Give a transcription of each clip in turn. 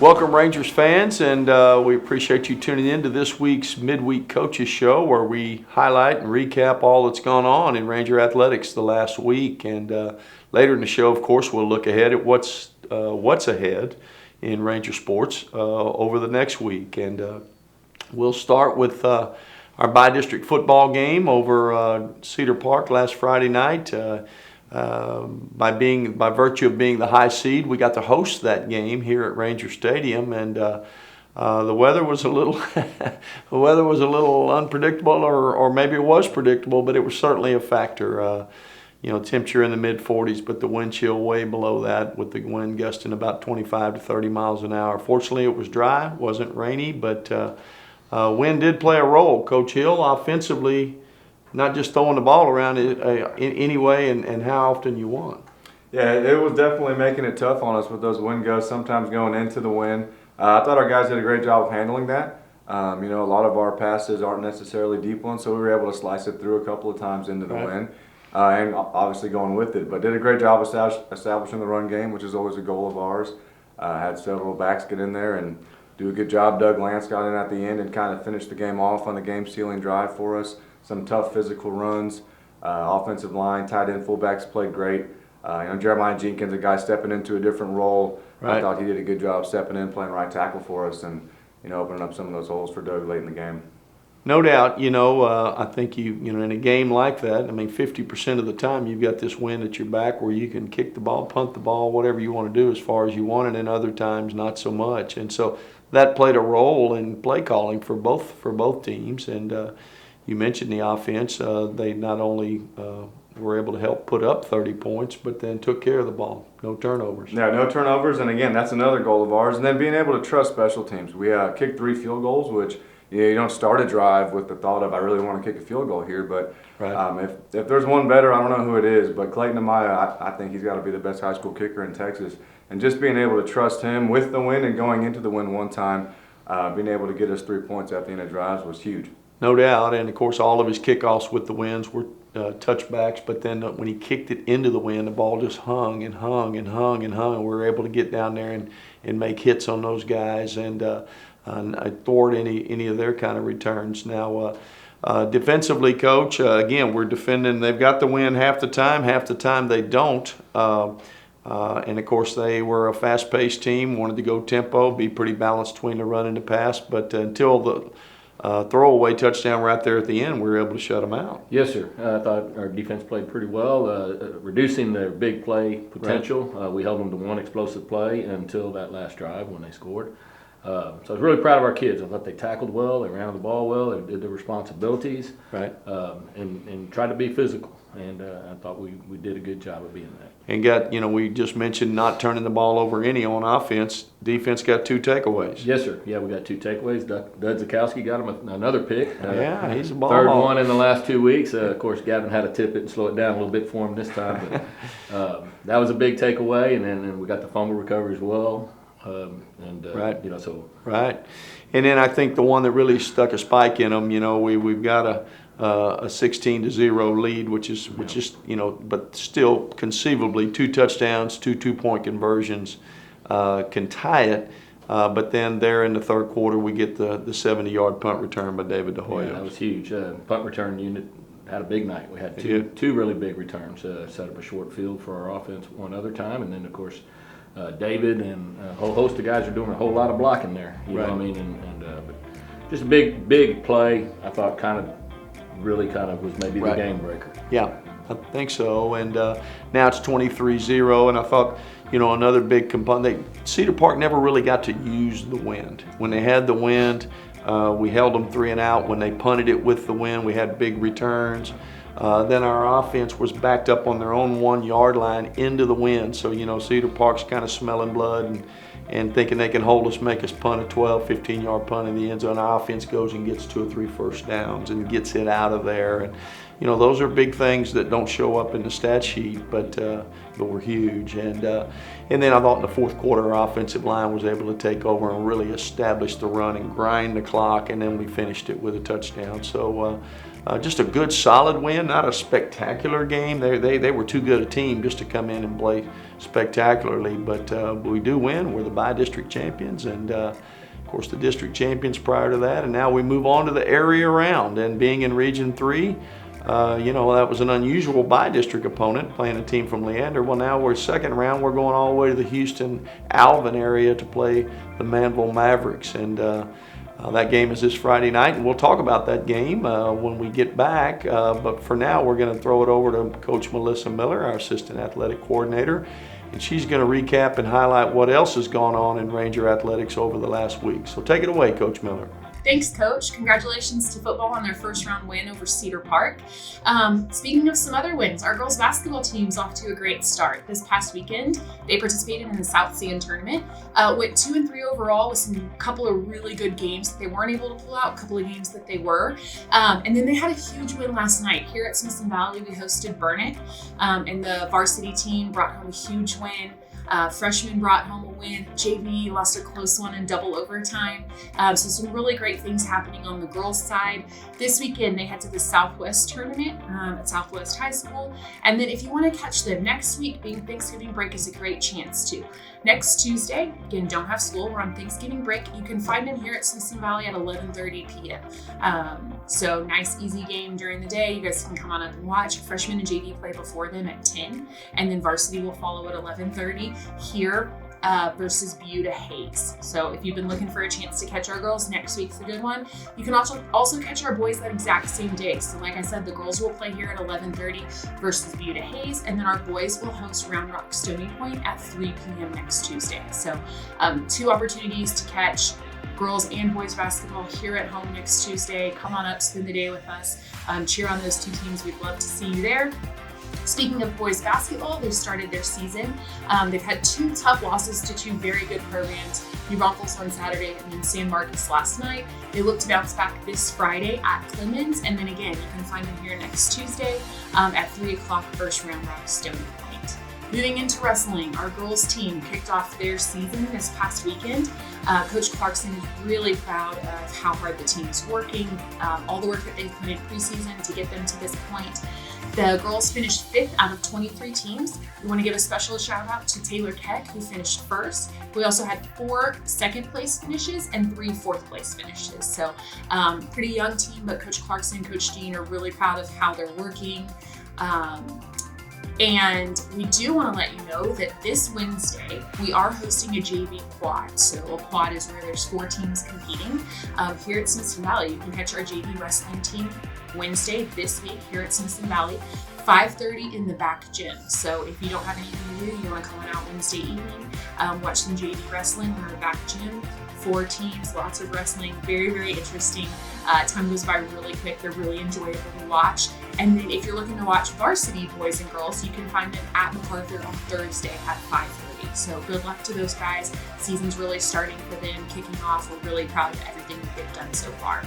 Welcome, Rangers fans, and we appreciate you tuning in to this week's Midweek Coaches Show, where we highlight and recap all that's gone on in Ranger athletics the last week. And later in the show, of course, we'll look ahead at what's ahead in Ranger sports over the next week. And we'll start with our bi-district football game over Cedar Park last Friday night. By virtue of being the high seed, we got to host that game here at Ranger Stadium, and the weather was a little unpredictable, or maybe it was predictable, but it was certainly a factor. Temperature in the mid-40s, but the wind chill way below that, with the wind gusting about 25 to 30 miles an hour. Fortunately, it was dry, wasn't rainy, but wind did play a role. Coach Hill, offensively, not just throwing the ball around in any way and how often you want. Yeah, it was definitely making it tough on us with those wind gusts, sometimes going into the wind. I thought our guys did a great job of handling that. A lot of our passes aren't necessarily deep ones, so we were able to slice it through a couple of times into the wind, and obviously going with it. But did a great job establishing the run game, which is always a goal of ours. Had several backs get in there and do a good job. Doug Lance got in at the end and kind of finished the game off on the game-sealing drive for us. Some tough physical runs. Offensive line, tight end, fullbacks played great. Jeremiah Jenkins, a guy stepping into a different role. Right. I thought he did a good job stepping in, playing right tackle for us, and opening up some of those holes for Doug late in the game. No doubt. I think in a game like that, 50% of the time you've got this wind at your back where you can kick the ball, punt the ball, whatever you want to do as far as you want it, and other times not so much. And so that played a role in play calling for both teams. And you mentioned the offense. They not only were able to help put up 30 points, but then took care of the ball. No turnovers. Yeah, no turnovers, and again, that's another goal of ours. And then being able to trust special teams. We kicked 3 field goals, which you don't start a drive with the thought of, I really want to kick a field goal here. But if there's one better, I don't know who it is, but Clayton Amaya, I think he's got to be the best high school kicker in Texas. And just being able to trust him with the win and going into the win one time, being able to get us 3 points at the end of drives was huge. No doubt, and of course all of his kickoffs with the winds were touchbacks, but then when he kicked it into the wind, the ball just hung and hung and hung and hung. We were able to get down there and make hits on those guys and thwart any of their kind of returns. Now, defensively, Coach, again, we're defending. They've got the win half the time they don't. And of course, they were a fast-paced team, wanted to go tempo, be pretty balanced between the run and the pass, but until the throwaway touchdown right there at the end, we were able to shut them out. Yes, sir. I thought our defense played pretty well, reducing their big play potential. Right. We held them to one explosive play until that last drive when they scored. So I was really proud of our kids. I thought they tackled well, they ran the ball well, they did their responsibilities, right, and tried to be physical. And I thought we did a good job of being that. And we just mentioned not turning the ball over any on offense. Defense got 2 takeaways. Yes, sir. Yeah, we got 2 takeaways. Dud Zakowski got him another pick. Yeah, he's a ball. Third one in the last 2 weeks. Of course, Gavin had to tip it and slow it down a little bit for him this time. But that was a big takeaway, and then we got the fumble recovery as well. Right. Right. And then I think the one that really stuck a spike in them, we've got a 16-0 lead, which is but still conceivably 2 touchdowns, 2 2-point conversions can tie it. But then there in the third quarter, we get the 70-yard punt return by David DeHoya. Yeah, that was huge. Punt return unit had a big night. We had two really big returns. Set up a short field for our offense one other time, and then of course David and a whole host of guys are doing a whole lot of blocking there. You know what I mean? But just a big play. I thought really was maybe the game breaker. Yeah, I think so. And now it's 23-0, and I thought, another big component. Cedar Park never really got to use the wind. When they had the wind, we held them 3 and out. When they punted it with the wind, we had big returns. Then our offense was backed up on their own 1-yard line into the wind. So, Cedar Park's kind of smelling blood and thinking they can hold us, make us punt a 12, 15-yard punt in the end zone. Our offense goes and gets 2 or 3 first downs and gets it out of there. And, those are big things that don't show up in the stat sheet, but were huge. And then I thought in the fourth quarter, our offensive line was able to take over and really establish the run and grind the clock, and then we finished it with a touchdown. So just a good, solid win, not a spectacular game. They were too good a team just to come in and play spectacularly, but we do win. We're the by-district champions, and of course the district champions prior to that, and now we move on to the area round. And being in Region 3, that was an unusual by-district opponent, playing a team from Leander. Well, now we're second round. We're going all the way to the Houston-Alvin area to play the Manville Mavericks, and that game is this Friday night, and we'll talk about that game when we get back. But for now, we're going to throw it over to Coach Melissa Miller, our Assistant Athletic Coordinator, and she's going to recap and highlight what else has gone on in Ranger Athletics over the last week. So take it away, Coach Miller. Thanks, Coach. Congratulations to football on their first round win over Cedar Park. Speaking of some other wins, our girls basketball team's off to a great start. This past weekend, they participated in the South Sand tournament, went 2-3 overall with a couple of really good games that they weren't able to pull out, a couple of games that they were. And then they had a huge win last night. Here at Smithson Valley, we hosted Burnet, and the varsity team brought home a huge win. Freshmen brought home a win. JV lost a close one in double overtime. So some really great things happening on the girls' side. This weekend, they head to the Southwest tournament at Southwest High School. And then if you want to catch them next week, being Thanksgiving break is a great chance to. Next Tuesday, again, don't have school. We're on Thanksgiving break. You can find them here at Smithson Valley at 11:30 p.m. So nice, easy game during the day. You guys can come on up and watch. Freshmen and JV play before them at 10, and then varsity will follow at 11:30 here versus Buda Hayes. So if you've been looking for a chance to catch our girls, next week's a good one. You can also catch our boys that exact same day. So like I said, the girls will play here at 11:30 versus Buda Hayes, and then our boys will host Round Rock Stony Point at 3 p.m. next Tuesday. So 2 opportunities to catch girls and boys basketball here at home next Tuesday. Come on up, spend the day with us. Cheer on those 2 teams. We'd love to see you there. Speaking of boys basketball, they've started their season. They've had 2 tough losses to 2 very good programs, New Braunfels on Saturday and then San Marcos last night. They look to bounce back this Friday at Clemens, and then again, you can find them here next Tuesday at 3 o'clock versus Round Rock Stony Point. Moving into wrestling, our girls team kicked off their season this past weekend. Coach Clarkson is really proud of how hard the team is working, all the work that they've put in preseason to get them to this point. The girls finished 5th out of 23 teams. We want to give a special shout out to Taylor Keck, who finished 1st. We also had 4 second place finishes and 3 fourth place finishes. So pretty young team, but Coach Clarkson and Coach Dean are really proud of how they're working. And we do want to let you know that this Wednesday, we are hosting a JV quad. So a quad is where there's 4 teams competing. Here at Smithson Valley, you can catch our JV wrestling team Wednesday this week here at Smithson Valley, 5:30 in the back gym. So if you don't have anything to do, you want to come on out Wednesday evening, watch some JV wrestling in our back gym. 4 teams, lots of wrestling, very, very interesting. Time goes by really quick. They're really enjoyable to watch. And then if you're looking to watch varsity boys and girls, you can find them at MacArthur on Thursday at 5:30. So good luck to those guys. Season's really starting for them, kicking off. We're really proud of everything that they've done so far.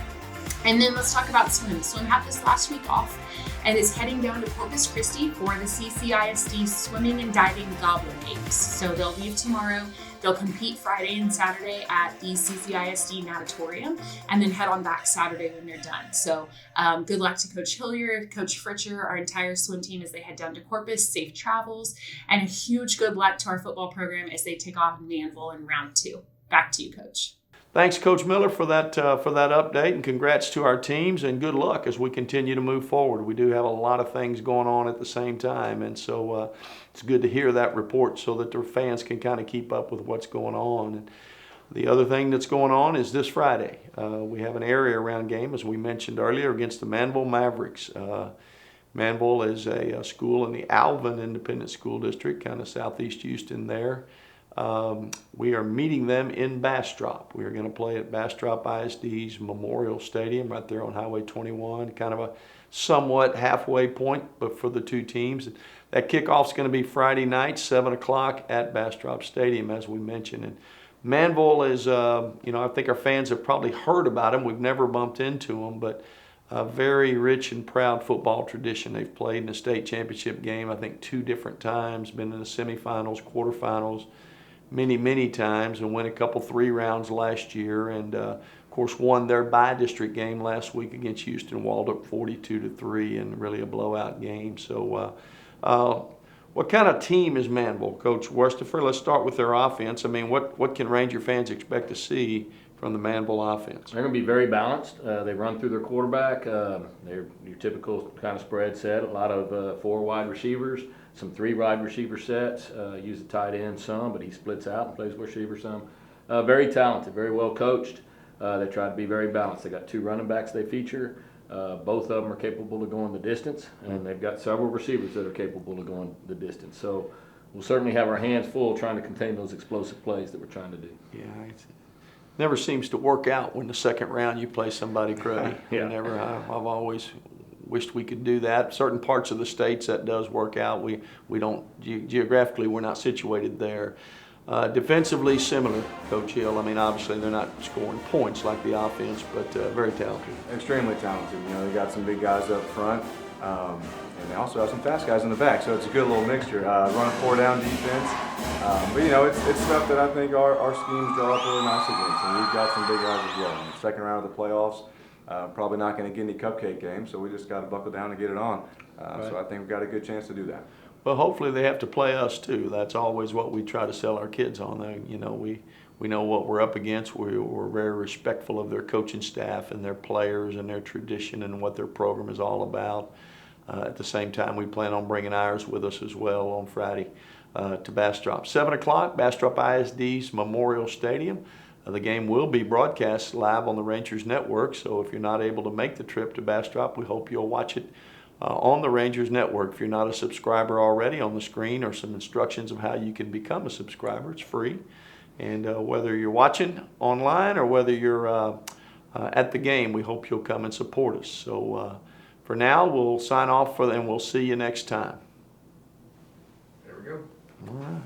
And then let's talk about swim. Swim had this last week off and is heading down to Corpus Christi for the CCISD Swimming and Diving Gobbler Games. So they'll leave tomorrow. They'll compete Friday and Saturday at the CCISD Natatorium and then head on back Saturday when they're done. So good luck to Coach Hilliard, Coach Fritcher, our entire swim team as they head down to Corpus. Safe travels, and a huge good luck to our football program as they take off Manville in round 2. Back to you, Coach. Thanks, Coach Miller, for that update, and congrats to our teams, and good luck as we continue to move forward. We do have a lot of things going on at the same time, and so it's good to hear that report so that the fans can kind of keep up with what's going on. And the other thing that's going on is this Friday. We have an area round game, as we mentioned earlier, against the Manville Mavericks. Manville is a school in the Alvin Independent School District, kind of southeast Houston there. We are meeting them in Bastrop. We are going to play at Bastrop ISD's Memorial Stadium right there on Highway 21, kind of a somewhat halfway point but for the 2 teams. That kickoff's going to be Friday night, 7 o'clock at Bastrop Stadium, as we mentioned. And Manville is, I think our fans have probably heard about them. We've never bumped into them, but a very rich and proud football tradition. They've played in a state championship game, I think 2 different times, been in the semifinals, quarterfinals, many times, and went a couple 3 rounds last year, and of course, won their bi-district game last week against Houston Waldrop 42-3, and really a blowout game. So what kind of team is Manville, Coach Worstifer? Let's start with their offense. I mean, what can Ranger fans expect to see from the Manville offense? They're going to be very balanced. They run through their quarterback. They're your typical kind of spread set. A lot of 4 wide receivers, some 3 wide receiver sets. Use the tight end some, but he splits out and plays receiver some. Very talented, very well coached. They try to be very balanced. They got 2 running backs they feature. Both of them are capable of going the distance, and they've got several receivers that are capable of going the distance. So we'll certainly have our hands full trying to contain those explosive plays that we're trying to do. Yeah, it never seems to work out when the second round you play somebody cruddy. Yeah. I've always wished we could do that. Certain parts of the states that does work out. We don't, geographically we're not situated there. Defensively similar, Coach Hill. I mean, obviously they're not scoring points like the offense, but very talented. Extremely talented. You know, they got some big guys up front, and they also have some fast guys in the back. So it's a good little mixture. Running 4-down defense, but you know, it's stuff that I think our schemes draw up really nice against, and we've got some big guys as well. In the second round of the playoffs, probably not going to get any cupcake games, so we just got to buckle down and get it on. Right. So I think we've got a good chance to do that. Well, hopefully they have to play us too. That's always what we try to sell our kids on. You know, we know what we're up against. We're very respectful of their coaching staff and their players and their tradition and what their program is all about. At the same time, we plan on bringing ours with us as well on Friday to Bastrop. 7 o'clock, Bastrop ISD's Memorial Stadium. The game will be broadcast live on the Rangers Network, so if you're not able to make the trip to Bastrop, we hope you'll watch it on the Rangers Network. If you're not a subscriber already, on the screen are some instructions of how you can become a subscriber. It's free. And whether you're watching online or whether you're at the game, we hope you'll come and support us. So for now, we'll sign off and we'll see you next time. There we go. All right.